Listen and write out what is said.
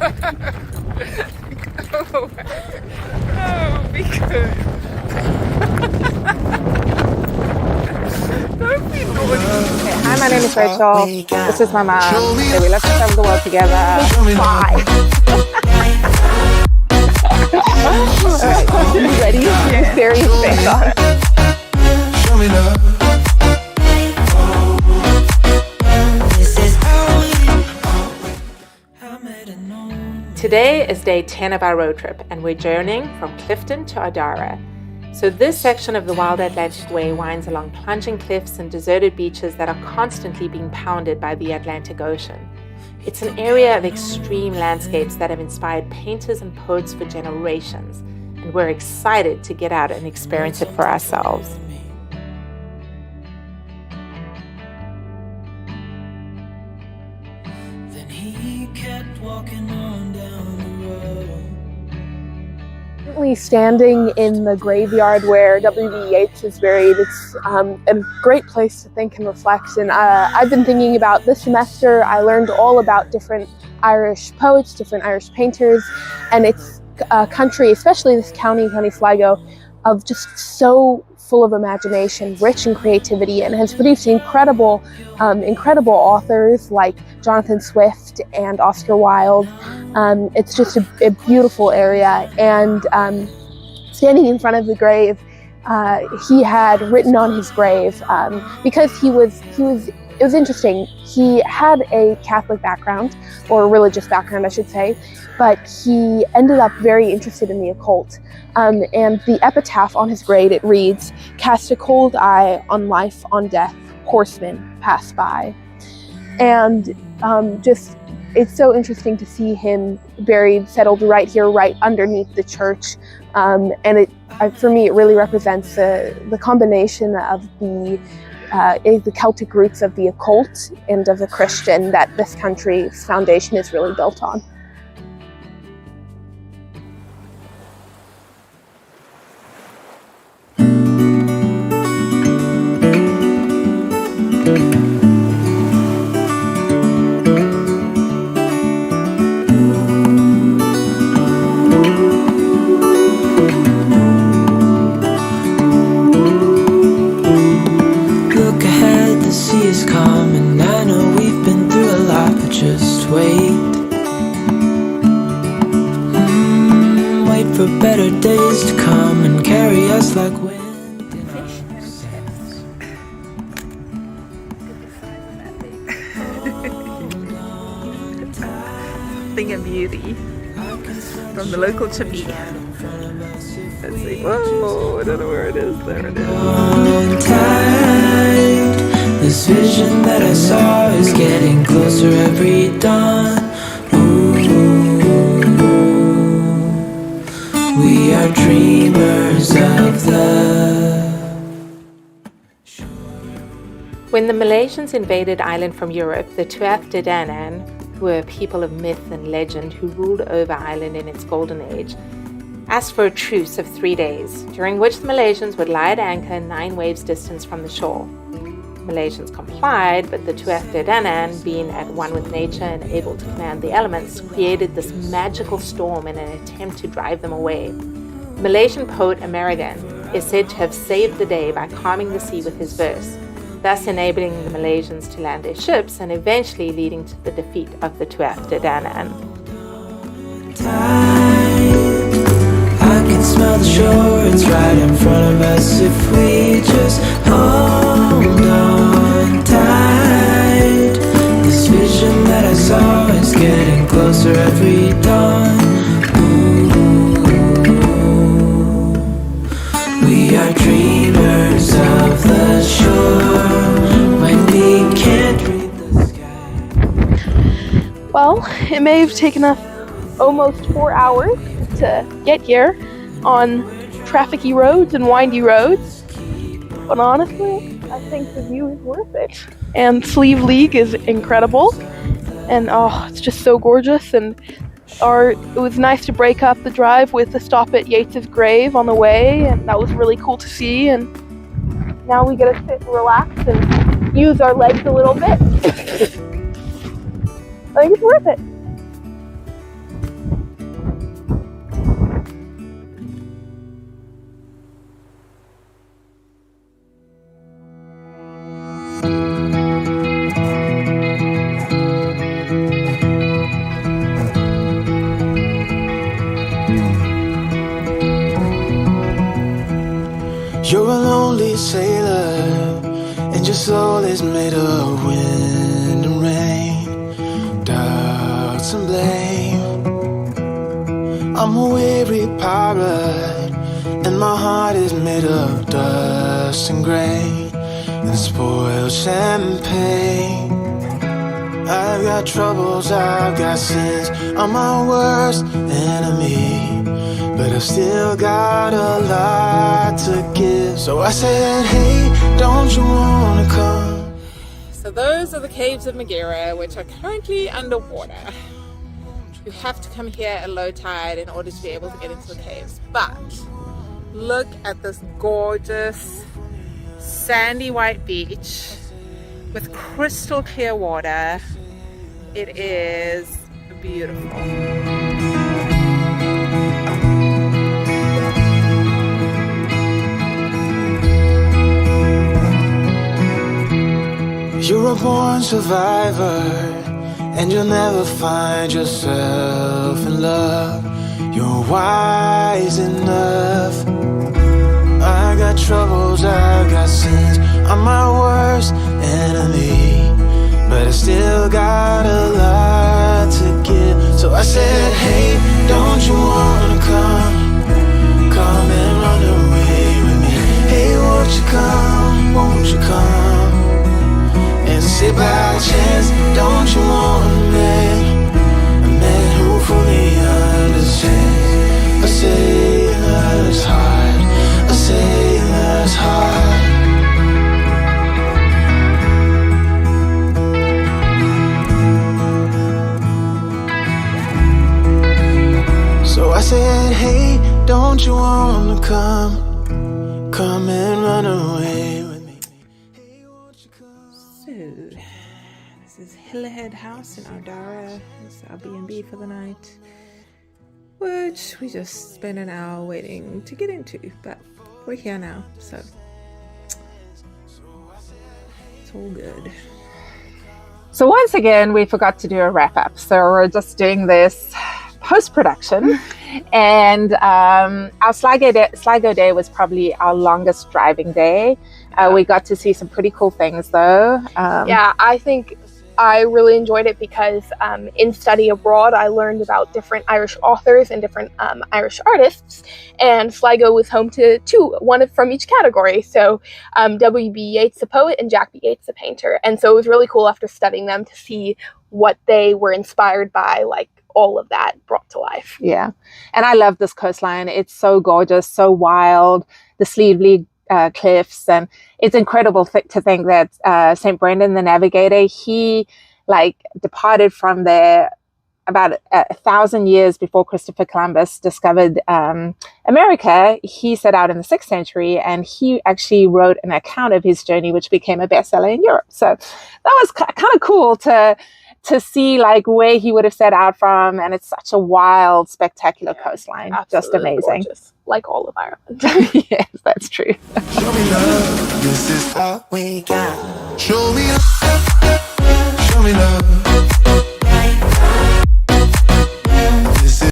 Oh, oh, be good. Don't be naughty. Okay, hi, my name is Rachel. This is my mom. Okay, we love to travel the world together. Bye. Alright, are you ready? Yeah. Serious face on. Show me love. Today is day 10 of our road trip, and we're journeying from Clifton to Adara. So this section of the Wild Atlantic Way winds along plunging cliffs and deserted beaches that are constantly being pounded by the Atlantic Ocean. It's an area of extreme landscapes that have inspired painters and poets for generations, and we're excited to get out and experience it for ourselves. Then he kept walking on down the road. Currently standing in the graveyard where W.B. Yeats is buried. It's a great place to think and reflect. And I've been thinking about this semester. I learned all about different Irish poets, different Irish painters, and it's a country, especially this county, County Sligo, of just so full of imagination, rich in creativity, and has produced incredible authors like Jonathan Swift and Oscar Wilde. It's just a beautiful area, and standing in front of the grave, he had written on his grave, because it was interesting. He had a Catholic background, or a religious background, I should say, but he ended up very interested in the occult. And the epitaph on his grave, it reads, "Cast a cold eye on life, on death, horsemen pass by." And it's so interesting to see him buried, settled right here, right underneath the church. And for me, it really represents the combination of the Celtic roots of the occult and of the Christian that this country's foundation is really built on. For better days to come and carry us like wind in our Thing of beauty from the local chippy. Let's see. Whoa, I don't know where it is. There it is. This vision that I saw is getting closer every dawn. We are dreamers of the shore. When the Malaysians invaded Ireland from Europe, the Tuatha De Danann, who were a people of myth and legend who ruled over Ireland in its golden age, asked for a truce of 3 days, during which the Malaysians would lie at anchor 9 waves distance from the shore. Malaysians complied, but the Tuatha De Danann, being at one with nature and able to command the elements, created this magical storm in an attempt to drive them away. Malaysian poet Amerigan is said to have saved the day by calming the sea with his verse, thus enabling the Malaysians to land their ships and eventually leading to the defeat of the Tuatha De Danann. I can smell the shore, it's right in front of us if we just hold on tight. This vision that I saw is getting closer every dawn. Ooh, we are dreamers of the shore when we can't read the sky. Well, it may have taken us almost 4 hours to get here on trafficy roads and windy roads, but honestly, I think the view is worth it. And Sleeve League is incredible, and it's just so gorgeous. And it was nice to break up the drive with a stop at Yeats's grave on the way, and that was really cool to see. And now we get to sit and relax and use our legs a little bit. I think it's worth it. You're a lonely sailor, and your soul is made of wind and rain, doubts and blame. I'm a weary pirate, and my heart is made of dust and grain and spoiled champagne. I've got troubles, I've got sins, I'm my worst enemy, but I've still got a lot to give. So I said, hey, don't you wanna come? So those are the caves of Maghera, which are currently underwater. You have to come here at low tide in order to be able to get into the caves. But look at this gorgeous sandy white beach with crystal clear water. It is beautiful. You're a born survivor, and you'll never find yourself in love. You're wise enough. I got troubles, I got sins, I'm my worst enemy, but I still got a lot to give. So I said, hey, don't you wanna come? Come and run away with me. Hey, won't you come? Won't you come? And say by chance, don't you want a man who fully understands? I say that it's hard, I say that it's hard. So I said, hey, don't you wanna come? Come and run away with me. Hey, won't you come? So, this is Hillhead House in Ardara. It's our B&B for the night, which we just spent an hour waiting to get into, but we're here now, so it's all good. So once again, we forgot to do a wrap-up, so we're just doing this post-production, and our Sligo day was probably our longest driving day. We got to see some pretty cool things though. Yeah, I think I really enjoyed it because in study abroad, I learned about different Irish authors and different Irish artists, and Sligo was home to two, one from each category. So W.B. Yeats, the poet, and Jack B. Yeats, the painter. And so it was really cool after studying them to see what they were inspired by, like all of that brought to life. Yeah, and I love this coastline. It's so gorgeous, so wild, the Sleevely cliffs, and it's incredible to think that St. Brendan the Navigator, he departed from there about 1,000 years before Christopher Columbus discovered America. He set out in the 6th century, and he actually wrote an account of his journey, which became a bestseller in Europe. So that was kind of cool to see where he would have set out from, and it's such a wild, spectacular coastline. Just amazing. Gorgeous, like all of Ireland. Yes, that's true. Show me love, this is all we got. Show me love,